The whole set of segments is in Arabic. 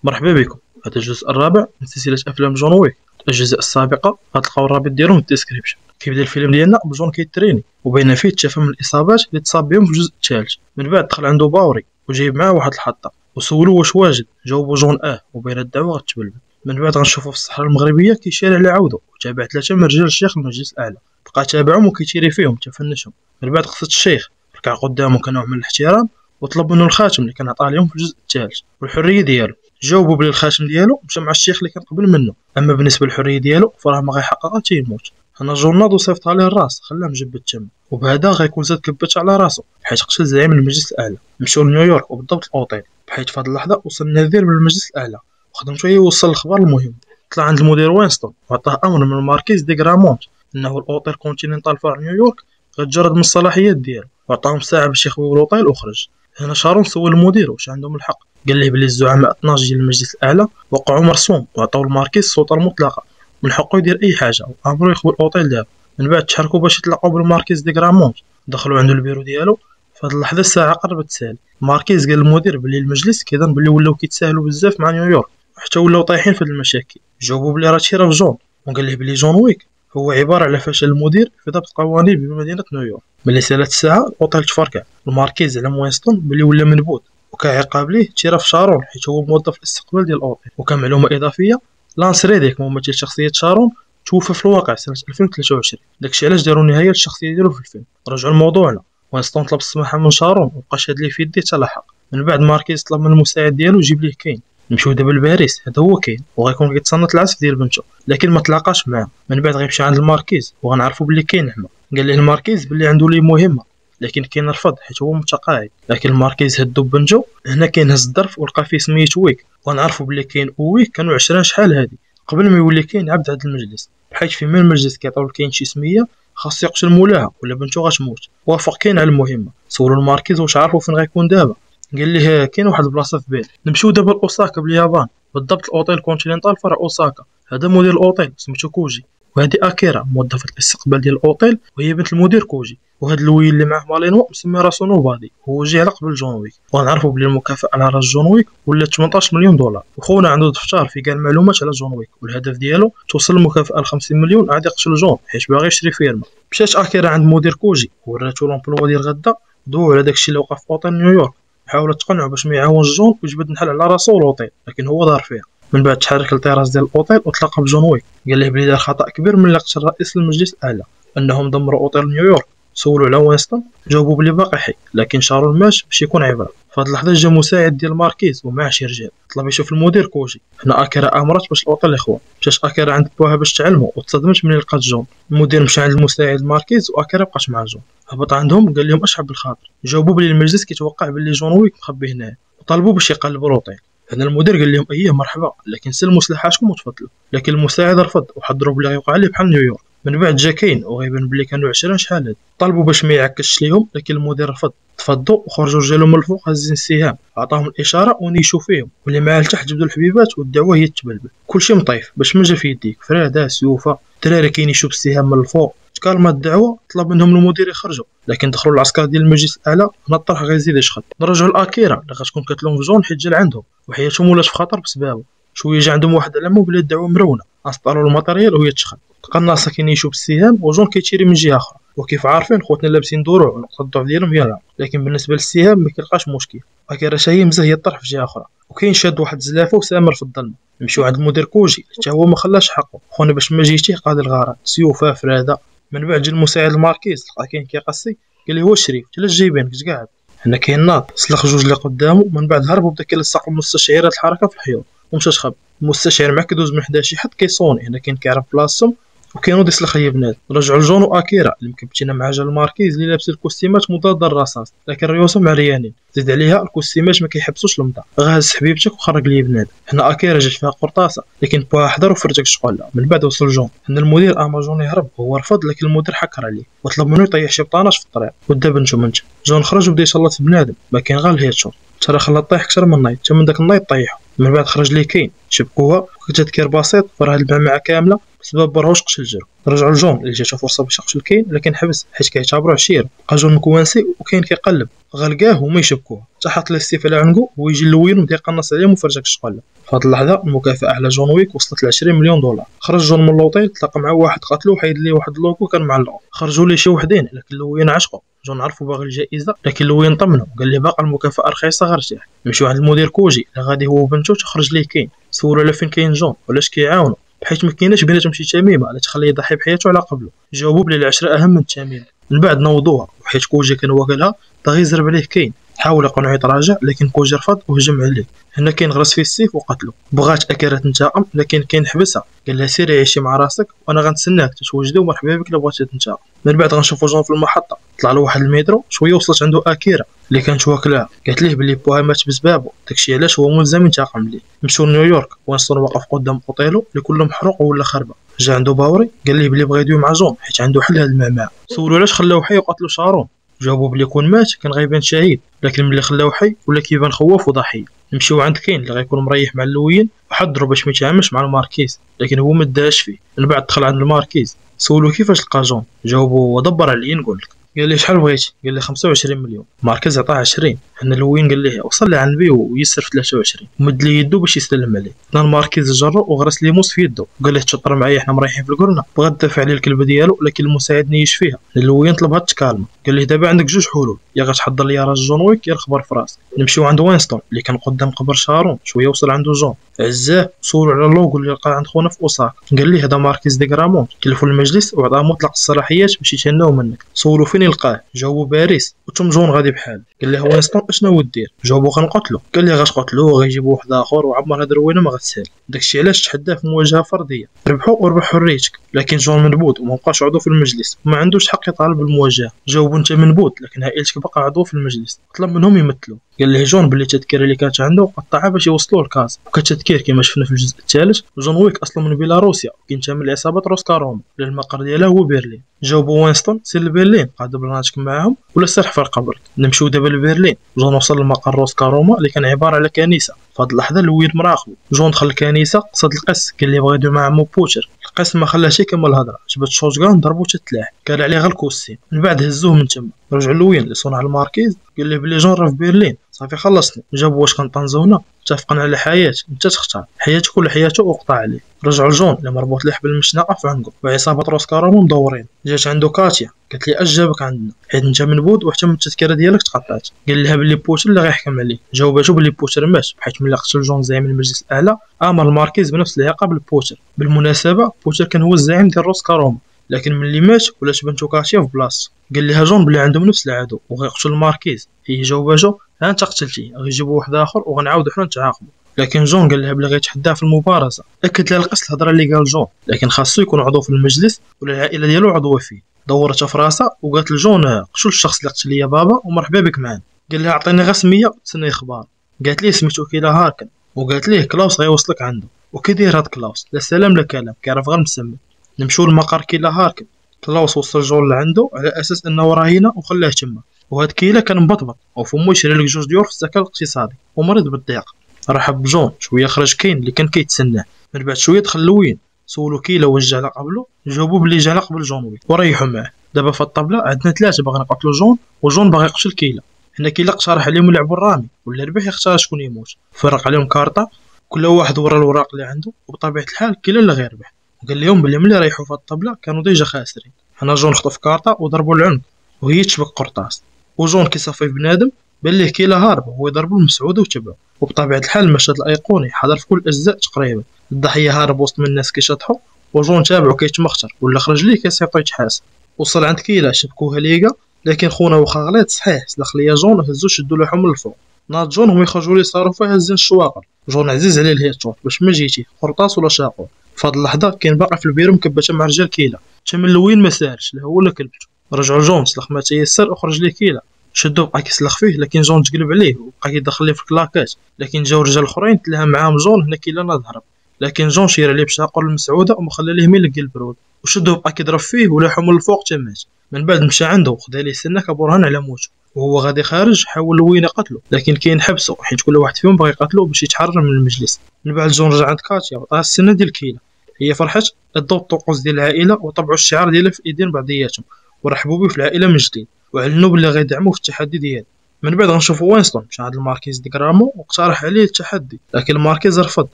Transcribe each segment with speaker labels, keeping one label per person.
Speaker 1: مرحبا بكم. هذا الجزء الرابع من سلسلة أفلام جون ويك. الأجزاء السابقة غتلقاو الرابط ديالهم في الديسكريبشن. كيبدا الفيلم ديالنا بجون كيتريني وبين فيه تشافى من الإصابات اللي تصاب بهم في الجزء الثالث. من بعد دخل عنده باوري وجايب معاه واحد الحطة وسولو واش واجد، جاوبو جون وبين الدعوة غتبلبل. من بعد غنشوفو في الصحراء المغربية كيشارع على عودو وتابع 3 من رجال الشيخ المجلس الأعلى، بقى تابعهم وكيتيري فيهم تفنشهم. من بعد قصة الشيخ ركع قدامه كنوع من الاحترام وطلب منه الخاتم اللي كان عطاه لهم في الجزء الثالث والحرية ديالو. جاوبوا بلي الخاتم ديالو مشى مع الشيخ اللي كان قبل منه، اما بالنسبه للحريه ديالو فراه ما غيحققها حتى يموت. هنا جورناض وصيفط عليه الراس خلاه مجبد التم، وبهذا غيكون زاد كبت على راسو حيت قتل زعيم المجلس الاعلى. مشاو لنيويورك وبالضبط الاوتيل، بحيث في هذه اللحظه وصل النذير من المجلس الاعلى وخدمته هي يوصل الخبر المهم. طلع عند المدير وينستون وعطاه امر من الماركيز دي غرامونت انه الاوتيل كونتيننتال فرع نيويورك غتجرد من الصلاحيات ديالو، وعطاهم ساعه باش يخويو الاوتيل وخرج. هنا شارون سول المدير واش عندهم الحق، قال ليه بلي الزعماء 12 ديال المجلس الاعلى وقعوا مرسوم وعطاو الماركيز السلطه المطلقه من حقه يدير اي حاجه وامرو يخوي الاوتيل دابا. من بعد تحركوا باش يتلاقاو بالماركيز دي غرامونت، دخلوا عنده البيرو ديالو. في هذه اللحظه الساعه قربت تسالي. الماركيز قال للمدير بلي المجلس كيظن بلي ولاو كيتساهلوا بزاف مع نيويورك وحتى ولاو طايحين في هاد المشاكل. جاوبوا بلي راه تيرا في جون وقال ليه بلي جون ويك هو عباره على فشل المدير في ضبط قوانين بمدينه نيويورك. ملي سالات الساعه الاوتيل تفركع. الماركيز على وينستون بلي ولا منبوذ وكعقاب ليه تيرا في شارون حيت هو موظف الاستقبال ديال الاوتيل. وكان معلومه اضافيه، لانس ريديك ممثل شخصيه شارون توفى في الواقع سنه 2023، داكشي علاش داروا نهايه للشخصيه ديالو في الفيلم. رجعوا لموضوعنا، وينستون طلب السماحه من شارون وبقى شاد ليه في يديه حتى لاحق. من بعد ماركيز طلب من المساعد ديالو يجيب ليه كاين. نمشيو دابا لباريس، هذا هو كاين وغيكون كيتصنت العزف ديال بنته لكن ما تلاقاش معاه. من بعد غيمشي عند الماركيز وغنعرفوا بلي كاين حما. قال ليه الماركيز بلي عنده ليه مهمه لكن كاين رفض حيت هو متقاعد. لكن الماركيز هدو بنجو. هنا كاين هز الظرف ولقى فيه سميت ويك، وغنعرفوا بلي كاين ويك كانوا 20 شحال هادي قبل ما يولي كاين عبد هاد المجلس، بحيث فيما المجلس كيعطيو لكاين شي سميه خاص يقتل مولاها ولا بنته غتموت. وافق كاين على المهمه. سولو الماركيز واش عارفوا فين غيكون دابا، قال ليه كاين واحد البلاصه في بالي. نمشيو دابا لاوساكا باليابان، بالضبط الاوتيل كونتيننتال فرع اوساكا. هذا مدير الاوتيل سميتو كوجي، وهذه اكيرا موظفه الاستقبال ديال الاوتيل وهي بنت المدير كوجي. وهذا الويل اللي معاه مالينو مسمي راسو نوبادي، هو جي على قبل جون ويك. وغنعرفوا بلي المكافاه على راس جون ويك ولا 18 مليون دولار. وخونا عنده دفتر فيه كاع المعلومات على جون ويك، والهدف ديالو توصل المكافاه ل 50 مليون عاد يقتل جون حيت باغي يشري فيرما. مشات اكيرا عند مدير كوجي وراتو لومبلوا ديال غدا، دو على داكشي اللي وقع في اوتيل نيويورك. حاولت تقنعه باش ما يعاونش جون ويجبد النحل على راسو الاوتيل لكن هو دار فيها. من بعد تحرك للطراز ديال الاوتيل وتلاقى بجون ويك، قال ليه بلي دار خطا كبير ملي قتل رئيس المجلس الاعلى، انهم دمروا اوتيل نيويورك. سولوا على وينستون، جاوبوا بلي باقي حي لكن شارون مات باش يكون عبره. في هذه اللحظه جا مساعد ديال الماركيز ومعه شي رجال، طلب يشوف المدير كوجي. هنا اكيرا امرت باش الاوتيل يخوى. مشات اكيرا عند بوها باش تعلمو وتصدمت ملي لقات جون. المدير مشى عند المساعد الماركيز واكيرا بقات مع جون. هبط عندهم قال لهم اشعب بالخاطر. جاوبوا بلي المجلس كيتوقع بلي جون ويك مخبي هنا وطالبوا باش يقلبوا الاوتيل. هنا المدير قال لهم اييه مرحبا لكن سلموا سلاحاتكم وتفضلوا. لكن المساعد رفض وحضروا بلي غيوقع ليه بحال نيويورك. من بعد جا كاين وغيبان بلي كانوا 20 شحال هاد، طلبوا باش ما يعكسش ليهم لكن المدير رفض. تفضوا وخرجوا رجالهم من الفوق هازين السهام، عطاهم الاشاره ونيشوا فيهم واللي معاه لتحت جبدوا الحبيبات والدعوه هي تبلبل. كلشي مطيف باش ما جا في يديك فراده سيوفه الدراري كينيشوا بالسهام من الفوق. تكالمات الدعوه طلب منهم المدير يخرجوا لكن دخلوا العسكر ديال المجلس الاعلى. هنا الطرح غيزيد يشخط. نرجعوا لاكيرا اللي غتكون كتلوم في جون حيت جا عندهم وحياتهم ولات في خطر بسببه. شويه جا عندهم واحد علامه بلي الدعوه مرونه، اسطروا الماتيريال وهي تشخط. تلقى الناس كينيشوا بالسهام وجون كيتيري من جهه اخرى. وكيف عارفين خوتنا لابسين دروع ونقطه الضعف ديالهم هي العقل، لكن بالنسبه للسهام ما كيلقاش مشكل. اكيرا شاهي مزه هي الطرح في جهه اخرى وكاين شاد واحد الزلافه وسامر في الظلمه. نمشيو عند المدير كوجي حتى هو ما خلاش حقه. خونا باش ما جيتيه قاد الغرض سيوفه فراده. من بعد جا المساعد الماركيز لقى كاين كيقصي، قال ليه واش شريف تلاش جايبينك كش قاعد. هنا كاين ناض سلخ جوج اللي قدامه. من بعد هرب وبدا كيلصق المستشعرات الحركه في الحيوط ومشى تخبى. المستشعر معاه كيدوز من حدا شي حد كيصوني. هنا كاين كيعرف بلاصتهم وكاينو ديسلخ هي بنادم. رجعوا لجون واكيرا اللي مكبتينا مع جا الماركيز اللي لابس الكوستيمات مضاده للرصاص لكن ريوسهم عريانين. زيد عليها الكوستيمات ما كيحبسوش المضى. غاز حبيبتك وخرج لي بنادم. هنا اكيرا جات فيها قرطاسه لكن بوها حضر وفرجك شقله. من بعد وصل جون. هنا المدير اما جون يهرب هو رفض لكن المدير حكر عليه وطلب منه يطيح شي بطاناش في الطريق ودا بنتو منت. جون خرج وبدا يسلط في بنادم ما كاين غير الهيدشوت ترى خلا طيح اكثر من نايت. من داك النايت طيحو. من بعد خرج ليه كاين شبكوها وكتذكير بسيط فراه المعمعه كامله بسبب برهوش قتل جيرو. رجعوا لجون اللي جاتو فرصه باش يقتل كاين لكن حبس حيت كيعتبروا عشيره. بقى جون مكوانسي وكاين كيقلب غلقاه وما يشبكوه حتى حط ليه السيف على عنقو ويجي اللوين وبدا يقنص عليه وفرجك الشقله. في هاد اللحظه المكافاه على جون ويك وصلت ل 20 مليون دولار. خرج جون من لوطيل تلاقى مع واحد قتلو وحيد ليه واحد اللوكو كان معلق. خرجوا ليه شي وحدين لكن اللوين عشقو. جون عرفو باغي الجائزه لكن اللوين طمنو وقال ليه باقا المكافاه رخيصه غير ارتاح. مشيو عند المدير كوجي اللي غادي هو وبنتو تخرج ليه كاين. سولو على فين كاين جون وعلاش كيعاونو بحيث ما كايناش بيناتهم شي تميمه اللي تخليه يضحي بحياته على قبله. جاوبوا بلي العشره اهم من التميمه. من بعد نوضوها وحيت كوجي كان واكلها بغى يزرب عليه كاين. حاول يقنعو يتراجع لكن كوجي رفض وهجم عليه. هنا كاين غرس فيه السيف وقتلو. بغات اكره تنتقم لكن كاين حبسها قال لها سيري عيشي مع راسك وانا غنتسناك تتوجدي ومرحبا بك الا بغيتي تنتقم. من بعد غنشوفو جون في المحطه طلع له واحد المترو شويه وصلت عنده اكيرا اللي كانت واكلها. قالت ليه بلي بوها مات بسبابو داكشي علاش هو ملزم ينتقم ليه. مشاو لنيويورك وينستون واقف قدام اوتيلو اللي كله محروق ولا خربه. جا عنده باوري قال ليه بلي بغا يدوي مع جون حيت عنده حل هاد المعمعه. سولو علاش خلاو حي وقتلو شارون. جاوبوا بلي كون مات كان غيبان شهيد لكن ملي خلاو حي ولا كيبان خوف وضحيه. نمشيو عند كاين اللي غيكون مريح مع اللوين وحضروا باش ما يتعاملش مع الماركيز لكن هو ما داش فيه. من بعد دخل عند الماركيز سولو كيفاش لقى جون. جاوبوا ودبر عليا نقول لك. قال لي شحال بغيتي. قال لي 25 مليون. ماركيز عطاه 20. هنا اللوين قال ليه وصل لعند ويسر في 23 ومد لي يدو باش يسلم عليه. هنا الماركيز جرو وغرس لي موس في يدو وقال له تشطر معايا حنا مريحين في القرنه. بغا تدافع على الكلبه ديالو لكن المساعد نيش فيها. اللوين طلبها تكالما قال ليه دابا عندك جوج حلول يا غتحضر لي راس جون ويك يا الخبر في راسك. نمشيو عند وينستون اللي كان قدام قبر شارون. شويه وصل عنده جون عزاه سولو على اللوغو اللي لقاه عند خونا في اوساكا. قال ليه هذا ماركيز دي غرامون كلفوا المجلس وعطاه مطلق الصلاحيات باش يتهناو منك. سولو فين يلقاه. جاوبوا باريس وتم جون غادي بحال. قال له وينستون اشنو ودير. جاوبوا غنقتلو. قال ليه غتقتلو وغيجيبوا واحد اخر وعمر هاد الروينه ما غتسال. داكشي علاش تحداه في مواجهه فرديه ربحوا وربح حريتك. لكن جون منبوذ وما بقاش عضو في المجلس وما عندوش حق يطالب بالمواجهه. جاوبوا انت منبوذ لكن عائلتك باقا عضو في المجلس. طلب منهم يمثلوا. قال له جون باللي التذكيره اللي كانت عنده قطعها باش يوصلوا لكاز وكتذكير كما شفنا في الجزء الثالث. جون ويك اصلا من بيلاروسيا وكينتمي لعصابه روسكاروما اللي المقر ديالها هو برلين. جاوبوا وينستون سير لبرلين قاد بلاناتك معاهم ولا سرح في قبرك. نمشيو دابا لبرلين. جون وصل لمقر روسكاروما اللي كان عباره على كنيسه. فهاد اللحظه اللوين مراقبو. جون دخل الكنيسه قصد القس قال لي بغا يدوي مع عمو بوتر. القس ما خلاش يكمل الهضره جبت شوتغان ضربو تتلاح قال عليه غير الكوسين. من بعد هزوه من تما. رجع لوين لصنع الماركيز قال لي بلي جون راه في برلين صافي خلصني. جابو واش كنطنزو هنا اتفقنا على حياه انت تختار حياتك ولا حياته وقطع عليه. رجعوا لجون اللي مربوط ليه حبل المشنقه في عنقو وعصابه روسكاروما مدورين. جات عنده كاتيا قالت لي اش جابك عندنا حيت انت منبوذ وحتى من التذكره ديالك تقطعت. قال لها بلي بوتر اللي غيحكم عليه. جاوباتو بلي بوتر مات بحيث ملي قتل جون زعيم المجلس الاعلى امر الماركيز بنفس العقاب لبوتر. بالمناسبه بوتر كان هو الزعيم ديال روسكاروما لكن ملي مات ولات بنتو كاتيا في بلاصتو. قال لها جون بلي عندهم نفس العدو وغيقتل الماركيز. هي جاوباتو ها انت قتلتي غيجيبوا واحد اخر وغنعاودو حنا نتعاقبوا. لكن جون قال لها بلي غيتحداه في المبارزه. اكد لها القس الهضره اللي قال جون لكن خاصو يكون عضو في المجلس ولا العائله ديالو عضوه فيه. دورتها في راسها وقالت لجون قتل الشخص اللي قتل ليا بابا ومرحبا بك معنا. قال لها عطيني غير سميه تسنى اخبار. قالت ليه سميتو كيلا هاركن وقالت ليه كلاوس غيوصلك عنده. وكي داير هاد كلاوس لا سلام لا كلام كيعرف غير مسمى. نمشيو لمقر كيلا هاركن. كلاوس وصل جون لعنده على اساس انه راهينه وخلاه تما. وهاد كيلا كان مبطبط وفمو يشري لك جوج ديور في السكن الاقتصادي ومريض بالضيق. رحب بجون شويه خرج كاين اللي كان كيتسناه. من بعد شويه دخل لوين سولو كيلا واش جا على قبلو. جاوبو بلي جا على قبل جون ويك وريحوا معاه. دابا في الطابله عندنا ثلاثه باغي نقتلو جون وجون باغي يقتل كيلا. هنا كيلا اقترح عليهم يلعبوا الرامي ولا ربح يختار شكون يموت. فرق عليهم كارطه كل واحد ورا الوراق اللي عنده وبطبيعه الحال كيلا اللي غيربح. وقال لهم بلي ملي ريحوا في الطابله كانوا ديجا خاسرين. هنا جون خطف كارطه وضربوا العنق وهي تشبك قرطاس. وجون كيصافي بنادم بان ليه كيلا هارب هو يضربو المسعوده وتبعو. وبطبيعه الحال المشهد الايقوني حضر في كل الاجزاء تقريبا. الضحيه هارب وسط من الناس كيشطحوا وجون تابعو كيتمخطر ولا خرج ليه كيصيفط يتحاسب. وصل عند كيلا شبكوها ليغا لكن خونا واخا غلط صحيح سلخ ليا جون وهزو شدو لحم من الفوق. ناض جون هما يخرجوا لي صاروا فيها هزين الشواقر. جون عزيز عليه الهيتور باش ما جيتي قرطاس ولا شاقور. فهاد اللحظه كاين باقي في البيرو مكبته مع رجال كيلا تما لوين ما سالش لا هو ولا كلبته. رجعوا جون سلخ ما تيسر وخرج ليه كيلا شدو بقى كيسلخ فيه لكن جون تقلب عليه وبقى كيدخل ليه في الكلاكات. لكن جاو رجال اخرين تلاها معاهم جون. هنا كيلا ناض هرب لكن جون شير عليه بشاقور المسعوده وما خلى ليه مين يلقى البرود وشدو بقى كيضرب فيه ولاحو من الفوق حتى مات. من بعد مشى عنده وخدا ليه سنه كبرهان على موته. وهو غادي خارج حاول لوين يقتلو لكن كاين حبسو حيت كل واحد فيهم باغي يقتلو باش يتحرر من المجلس. من بعد جون رجع عند كاتيا وعطاها السنه ديال كيلا هي فرحت اداو الطقوس ديال العائله وطبعوا الشعار ديالها في ايدين بعضياتهم ورحبوا به في العائله من جديد وعلنوا بلي غيدعموه في التحدي ديالو. من بعد غنشوفوا وينستون مشى عند الماركيز دي غرامو واقترح عليه التحدي، لكن الماركيز رفض.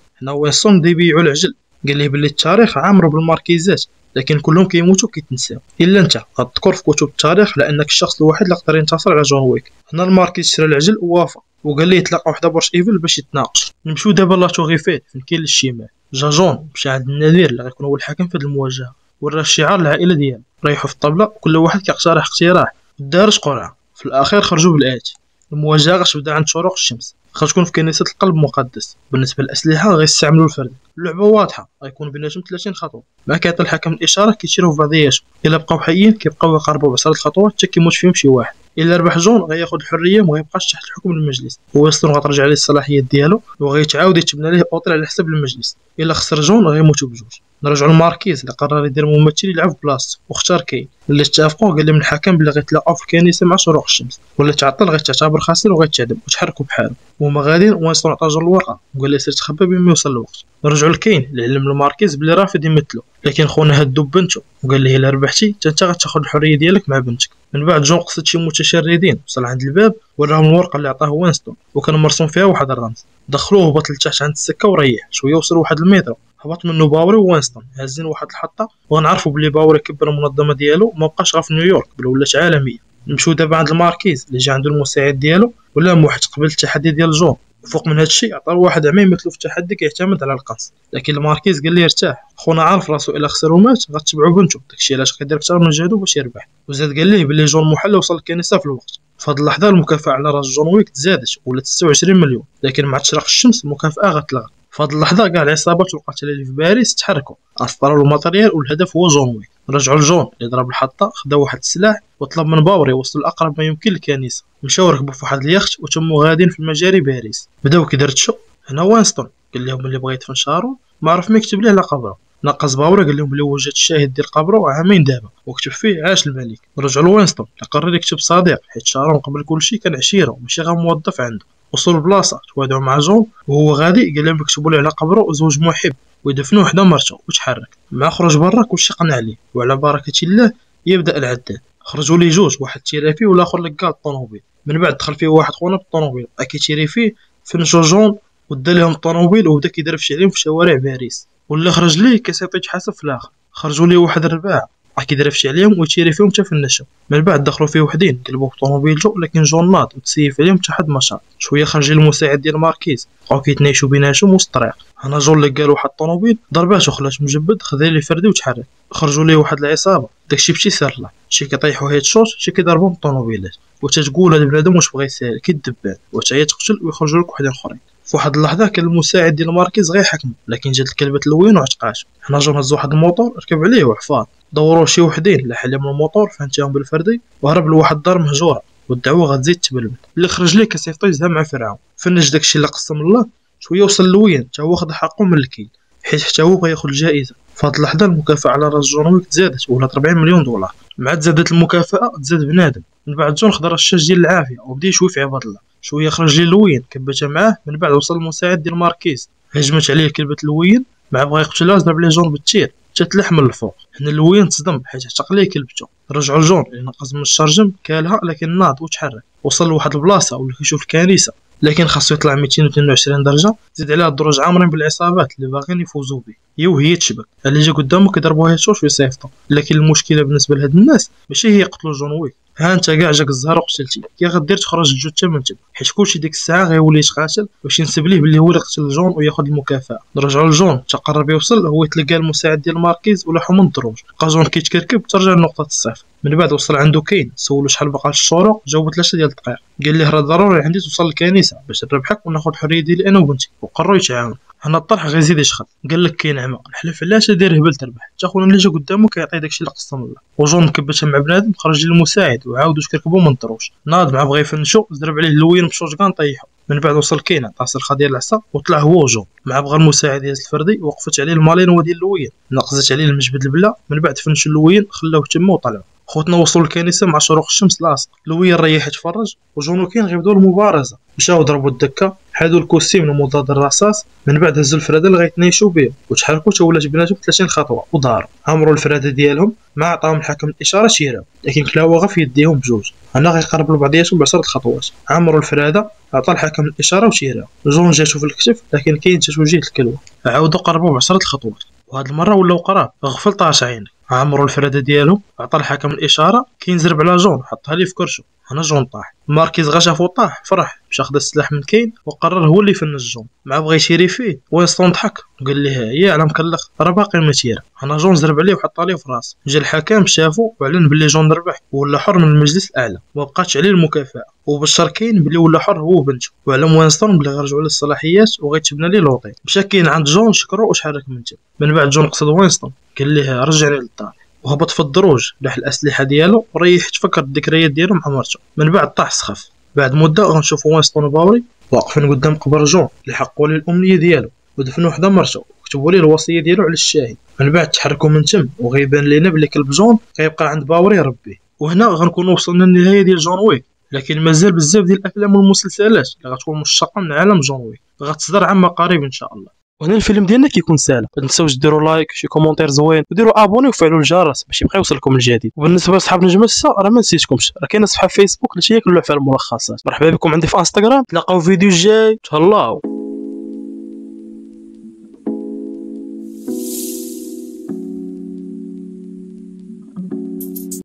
Speaker 1: هنا وينستون بدا يبيعوا العجل، قال ليه بلي التاريخ عامر بالماركيزات لكن كلهم كيموتوا كيتنساو الا انت غتذكر في كتب التاريخ لانك الشخص الوحيد اللي قدر ينتصر على جون ويك. هنا الماركيز شرا العجل ووافق وقال ليه يتلاقاو حدا برج ايفل باش يتناقش. نمشيو دابا لاتو غيفيت فين كاين للشمال. جا جون مشى عند النذير اللي غيكون هو الحاكم في هذه المواجهه، وراه الشعار العائله ديالو، ريحوا في الطبله وكل واحد كيقترح اقتراح ودارت قرعه. في الاخير خرجوا بالاتي: المواجهه غتبدا عند شروق الشمس، غتكون في كنيسه القلب المقدس. بالنسبه للاسلحه غيستعملوا الفرد. اللعبه واضحه، غيكون بيناتهم 30 خطوه، مع كيعطي الحكم الاشاره كيشيروا في بعضياتهم. الا بقاو حيين كيبقاو يقربوا ب10 خطوات حتى كيموت فيهم شي واحد. الا ربح جون غياخذ الحريه وما غيبقاش تحت الحكم المجلس، ويستون غترجع عليه الصلاحيات ديالو وغيتعاود يتبنى ليه اوطيل على حساب المجلس. الا خسر جون غيموتوا بجوج. نرجعوا للماركيز اللي قرر يدير ممثل يلعب بلاصتو واختار كاين اللي اتفقوا. قال لهم الحكم بلي غيتلاقاو في الكنيسه مع شروق الشمس، ولا تعطل غيتعتبر خاسر وغيتعدم وتحركوا بحالو. وهما غاديين وينستون عطا جون الورقه وقال له سير تخبى بين ما يوصل الوقت. نرجعوا لكاين اللي علم الماركيز بلي رافض يمثلو، لكن خونا هدو بنته وقال له الا ربحتي حتى انت غتاخذ الحريه ديالك مع بنتك. من بعد جون قصد شي متشردين، وصل عند الباب وراهم الورقه اللي عطاه وينستون وكان مرسوم فيها واحد الرمز. دخلوه وهبط لتحت عند السكه وريح شويه. وصل واحد المترو، هبط منه باوري ووينستون هازين واحد الحطه، وغنعرفوا بلي باوري كبر المنظمه ديالو ما بقاش غير في نيويورك بل ولات عالميه. نمشيو دابا عند الماركيز اللي جا عنده المساعد ديالو ولا موحد قبل التحدي ديال جون. فوق من هادشي عطا واحد عمي يمثلو في التحدي كيعتمد على القنص، لكن الماركيز قال ليه ارتاح، خونا عارف راسو الا خسر ومات غتبعو بنتو، داكشي علاش كيدير اكثر من جهدو باش يربح. وزاد قال ليه بلي جون محل وصل الكنيسه في الوقت. في هاد اللحظه المكافاه على راس جون ويك تزادت ولات 26 مليون، لكن مع تشرق الشمس المكافاه غتلغى. في هاد اللحظه كاع العصابات والقتله اللي في باريس تحركوا، اسطروا الماتريال والهدف هو جون ويك. رجعوا لجون اللي ضرب الحطه، خدا واحد السلاح وطلب من باوري يوصل اقرب ما يمكن للكنيسه. مشاو ركبوا في واحد اليخت وتموا غاديين في المجاري باريس. بداو كيدرتشوا. هنا وينستون قال لهم اللي بغى يدفن شارون ما عرف ما يكتب ليه على قبره. نقص باوري قال لهم بلي وجد الشاهد ديال قبره عامين دابا وكتب فيه عاش الملك. رجعوا لوينستون قرر يكتب صديق، حيت شارون قبل كلشي كان عشيره وماشي غير موظف عنده. وصلوا البلاصه توادعوا مع جون وهو غادي، قال لهم يكتبوا له على قبره وزوج محب ويدفنوه حدا مرته وتحرك. مع خرج برا كلشي قنع عليه، وعلى بركه الله يبدا العداد. خرجوا لي جوج، واحد تيري فيه والاخر لقى الطوموبيل. من بعد دخل فيه واحد خونا بالطوموبيل بقى كيتيري فيه، فنشو جون ودا لهم الطوموبيل وبدا كيدرفش عليهم في شوارع باريس. واللي خرج ليه كيسيطي يتحاسب في الاخر. خرجوا ليه واحد الرباع بقى كيدرفش عليهم ويتيري فيهم حتى فنشو. من بعد دخلوا فيه وحدين قلبوا بالطوموبيلته، لكن جون ناض وتسيف عليهم حتى حد ما شاط. شويه خرج المساعد ديال ماركيز بقاو كيتنايشوا بيناتهم وسط الطريق. هنا جون لقى له واحد الطوموبيل ضرباته وخلاش مجبد، خذا ليه فردي وتحرك. خرجوا ليه واحد العصابه، داكشي بشي سر له، شي كيطيحوا هيد شوت شي كيضربوا بالطوموبيلات، وتتقول هذا بنادم واش بغى يسال كيدبان وتا هي تقتل ويخرجوا لك وحدين اخرين. في واحد اللحظه كان المساعد ديال ماركيز غيحكم، لكن جات الكلبه الوين وعتقاش. هنا جون هز واحد الموطور ركب عليه وحفاظ. دوروا شي وحدين لحل من الموطور فانتهم بالفردي وهرب لواحد الدار مهجوره، والدعوه غتزيد تبلبل. اللي خرج ليه كسيفطو يزها مع فرعون. فنش داكشي اللي قسم الله. شويه وصل لوين حتى هو خد حقه من الكيل، حيت حتى هو بغى ياخذ الجائزه. في هاد اللحظه المكافاه على راس جون ويك تزادت ولات 40 مليون دولار. مع تزادت المكافاه تزاد بنادم. من بعد جون خضر الشاش ديال العافيه وبدا يشوي في عباد الله. شويه خرج ليه لوين كبتها معاه. من بعد وصل المساعد ديال ماركيز، هجمت عليه كلبه لوين مع بغى يقتلها، ضرب ليه جون بالتير تتلح من الفوق. هنا لوين تصدم حيت عتق ليه كلبته. رجعوا لجون اللي نقص من الشرجم كالها، لكن ناض وتحرك. وصل لواحد البلاصه ولا كيشوف الكنيسه، لكن خاصو يطلع 222 درجه، زيد عليها الدروج عامرين بالعصابات اللي باغيين يفوزوا به. هي وهي تشبك اللي جا قدامه كيضربوها هيتشوش ويصيفطوا. لكن المشكله بالنسبه لهاد الناس ماشي هي قتلوا جون ويك، ها انت كاع جاك الزهر وقتلتي، كي غدير تخرج الجثه من تما، حيت كلشي ديك الساعه غيولي يتقاتل باش ينسب ليه بلي هو اللي قتل جون وياخذ المكافاه. نرجعوا لجون تقرب يوصل، هو تلقى المساعد ديال ماركيز ولاحو من الدروج. بقى جون كيتكركب ترجع لنقطه الصفر. من بعد وصل عنده كاين، سولو شحال بقى الشروق، جاوب 3 ديال الدقائق. قال ليه راه ضروري عندي توصل للكنيسه باش نربحك وناخذ الحريه ديالي انا وبنتي، وقرروا يتعاونوا. هنا الطرح غيزيد يشخط، قال لك كاين عمى نحلف علاش دير هبل تربح، حتى خونا اللي جا قدامه كيعطي داكشي اللي قسم الله. وجون مكبتها مع بنادم، خرج للمساعد وعاودوا تكركبوا من الدروج. ناض مع بغا يفنشو، ضرب عليه لوين بشوشكان طيحو. من بعد وصل كاين عطاه سلخه ديال العصا وطلع هو وجون. مع بغا المساعد يهز الفردي وقفت عليه المالين ديال لوين، نقزت عليه المجبد البلا. من بعد فنشو لوين خلاوه تما وطلعوا. خوتنا وصلوا للكنيسه مع شروق الشمس لاصق. لوين ريح يتفرج وجون وكاين غيبداو المبارزه. مشاو ضربوا الدكه حادو الكوستيم المضاد للرصاص، من بعد هزو الفراده لغايه نيشو بهم وتحركوا تا ولات بيناتهم 30 خطوه وداروا عمروا الفراده ديالهم. ما عطاهم الحكم الاشاره شيراو، لكن كلاوها في يديهم بجوج. هنا غيقربوا لبعضياتهم ب10 خطوات. عمروا الفراده، عطى الحكم الاشاره وشيراو. جون جاتو في الكتف، لكن كاين جاتو جهه الكلوه. عاودوا قربوا ب10 خطوات، وهاد المره ولاو قراب. غفل طاش عينك. عمروا الفراده ديالو، عطى الحكم الاشاره. كاين زرب على جون، حطها ليه في كرشو. هنا جون طاح. ماركيز غا شافو طاح فرح، مشى خدا السلاح من كاين وقرر هو اللي يفنش جون. مع بغى يشيري فيه، وينستون ضحك وقال ليه يا على مكلخ راه باقي ما تيرا. هنا جون زرب عليه وحط عليه في راسه. جا الحكم شافو وعلن بلي جون ربح ولا حر من المجلس الاعلى، ومبقاتش عليه المكافاه. وبشر كاين بلي ولا حر هو وبنته، وعلم وينستون بلي غيرجعوا له الصلاحيات وغيتبنى ليه لوطيل. مشى كاين عند جون شكرو وشحرك من تما. من بعد جون قصد وينستون قال ليه رجعني للدار، وهبط في الدروج لاح الاسلحه ديالو وريح تفكر الذكريات ديالو مع مرته. من بعد طاح سخف. بعد مده غنشوفوا وينستون وباوري واقفين قدام قبر جون اللي حقوا ليه الامنيه ديالو، ودفنوا حدا مرته وكتبوا ليه الوصيه ديالو على الشاهد. من بعد تحركوا من تم، وغيبان لينا بلي كلب جون غيبقى عند باوري يربيه. وهنا غنكونوا وصلنا للنهايه ديال جون ويك، لكن مازال بزاف ديال الافلام والمسلسلات اللي غتكون مشتقه من عالم جون ويك غتصدر عما قريب ان شاء الله. وهنا الفيلم ديالنا كيكون ساهل، ما تنساوش ديروا لايك، شي كومونتير زوين، وديروا ابوني وفعلوا الجرس باش يبقى يوصلكم الجديد. وبالنسبه لصحاب نجم السا راه ما نسيتكمش، راه كاينه صفحه فيسبوك اللي هي كلها فيها الملخصات. مرحبا بكم عندي في انستغرام. تلاقاو فيديو جاي، تهلاو.